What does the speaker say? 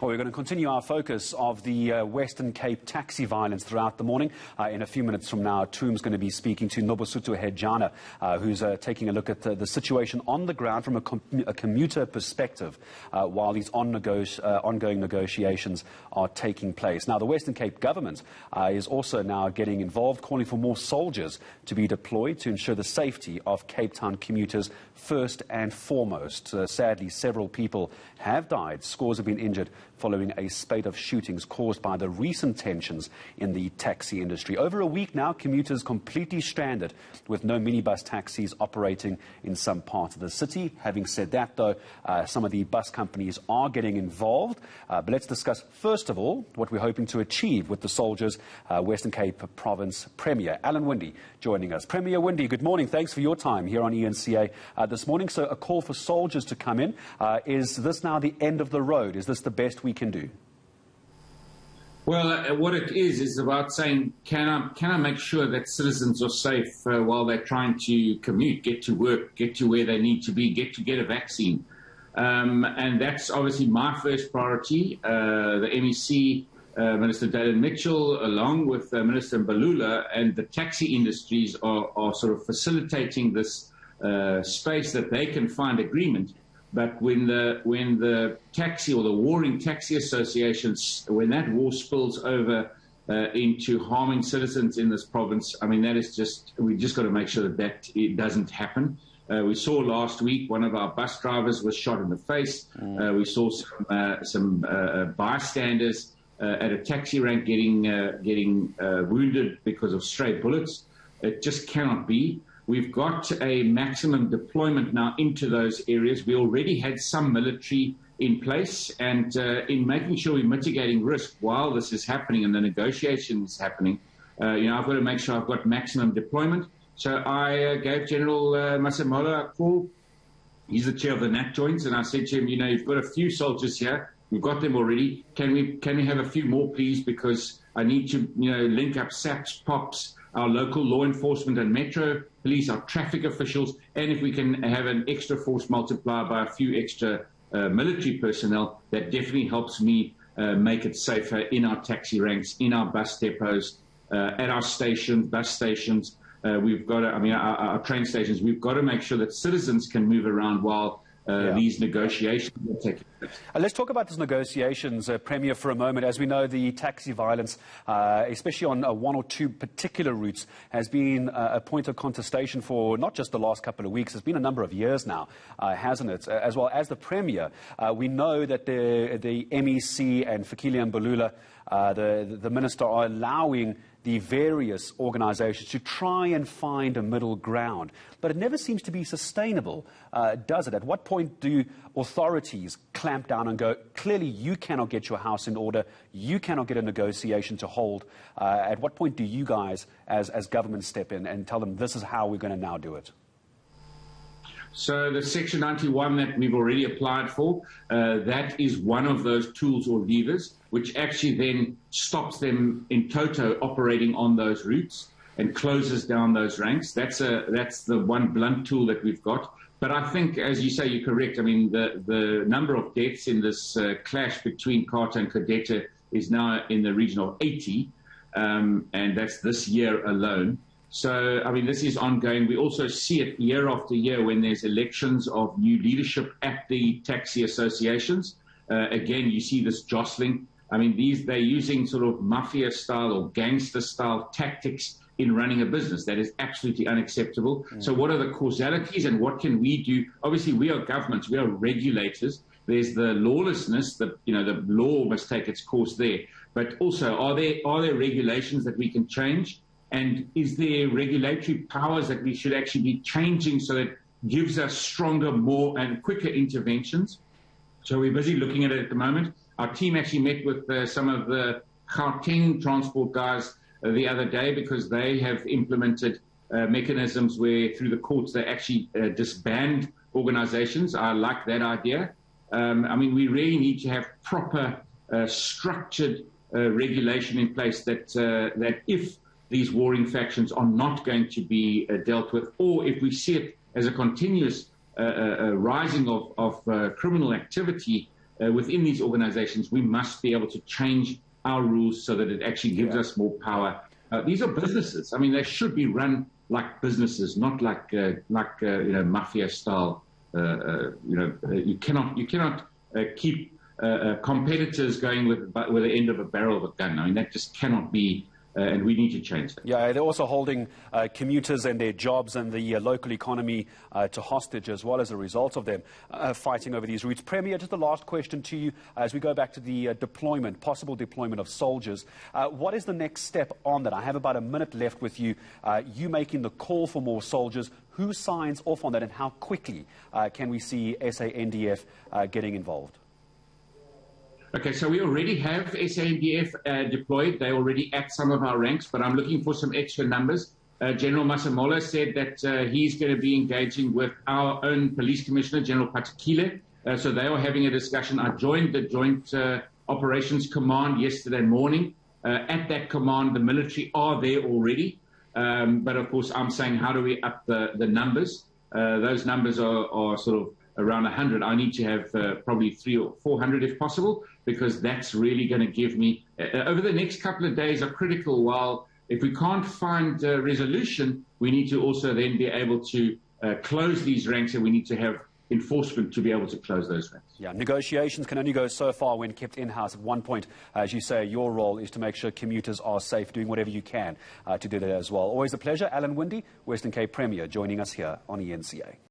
Well, we're going to continue our focus of the Western Cape taxi violence throughout the morning. In a few minutes from now, Toom's going to be speaking to Nobusutu Hejana, who's taking a look at the situation on the ground from a commuter perspective while these ongoing negotiations are taking place. Now, the Western Cape government is also now getting involved, calling for more soldiers to be deployed to ensure the safety of Cape Town commuters first and foremost. Sadly, several people have died. Scores have been injured following a spate of shootings caused by the recent tensions in the taxi industry. Over a week now, commuters completely stranded with no minibus taxis operating in some parts of the city. Having said that, though, some of the bus companies are getting involved. But let's discuss, first of all, what we're hoping to achieve with the soldiers. Western Cape Province Premier Alan Winde joining us. Premier Winde, good morning. Thanks for your time here on eNCA this morning. So a call for soldiers to come in. Is this now the end of the road? Is this the best we can do? Well, what it is about saying, can I make sure that citizens are safe while they're trying to commute, get to work, get to where they need to be, get a vaccine? And that's obviously my first priority. The MEC, Minister Dalen Mitchell, along with Minister Mbalula and the taxi industries are sort of facilitating this space that they can find agreement. But when the taxi or the warring taxi associations, when that war spills over into harming citizens in this province, I mean, we just got to make sure that it doesn't happen. We saw last week one of our bus drivers was shot in the face. We saw some bystanders at a taxi rank getting wounded because of stray bullets. It just cannot be. We've got a maximum deployment now into those areas. We already had some military in place, and in making sure we're mitigating risk while this is happening and the negotiation is happening, I've got to make sure I've got maximum deployment. So I gave General Masemola a call. He's the chair of the NAT joints, and I said to him, you've got a few soldiers here. We've got them already. Can we have a few more, please? Because I need to, link up SAPs, POPs, our local law enforcement and metro police, our traffic officials, and if we can have an extra force multiplier by a few extra military personnel, that definitely helps me make it safer in our taxi ranks, in our bus depots, at our stations, bus stations. We've got to, our train stations, we've got to make sure that citizens can move around while these negotiations are taking place. Let's talk about these negotiations, Premier, for a moment. As we know, the taxi violence, especially on one or two particular routes, has been a point of contestation for not just the last couple of weeks. It's been a number of years now, hasn't it? As well as the Premier, we know that the MEC and Fikile Mbalula, the Minister, are allowing the various organizations to try and find a middle ground. But it never seems to be sustainable, does it? At what point do authorities clamp down and go, clearly you cannot get your house in order, you cannot get a negotiation to hold? At what point do you guys, as government, step in and tell them this is how we're going to now do it? So the Section 91 that we've already applied for, that is one of those tools or levers, which actually then stops them in toto operating on those routes and closes down those ranks. That's the one blunt tool that we've got. But I think, as you say, you're correct. I mean, the number of deaths in this clash between Carter and Cadetta is now in the region of 80, and that's this year alone. So, I mean, this is ongoing. We also see it year after year when there's elections of new leadership at the taxi associations. Again, you see this jostling. I mean, they're using sort of mafia-style or gangster-style tactics in running a business. That is absolutely unacceptable. So what are the causalities and what can we do? Obviously, we are governments. We are regulators. There's the lawlessness. The law must take its course there. But also, are there regulations that we can change? And is there regulatory powers that we should actually be changing so that it gives us stronger, more and quicker interventions? So we're busy looking at it at the moment. Our team actually met with some of the Gauteng transport guys the other day because they have implemented mechanisms where through the courts they actually disband organizations. I like that idea. I mean, we really need to have proper structured regulation in place that if these warring factions are not going to be dealt with, or if we see it as a continuous rising of criminal activity within these organizations, we must be able to change our rules so that it actually gives us more power. These are businesses. I mean, they should be run like businesses, not like mafia style. You cannot keep competitors going with the end of a barrel of a gun. I mean, that just cannot be. And we need to change that. Yeah, they're also holding commuters and their jobs and the local economy to hostage as well as a result of them fighting over these routes. Premier, just the last question to you as we go back to the possible deployment of soldiers. What is the next step on that? I have about a minute left with you. You making the call for more soldiers. Who signs off on that, and how quickly can we see SANDF getting involved? Okay, so we already have SANDF deployed. They're already at some of our ranks, but I'm looking for some extra numbers. General Masemola said that he's going to be engaging with our own police commissioner, General Patekile. So they are having a discussion. I joined the Joint Operations Command yesterday morning. At that command, the military are there already. But of course, I'm saying, how do we up the numbers? Those numbers are sort of around 100. I need to have probably 300 or 400 if possible, because that's really going to give me, over the next couple of days are critical. While if we can't find resolution, we need to also then be able to close these ranks, and we need to have enforcement to be able to close those ranks. Yeah, negotiations can only go so far when kept in-house. At one point, as you say, your role is to make sure commuters are safe, doing whatever you can to do that as well. Always a pleasure. Winde, Western Cape Premier, joining us here on eNCA.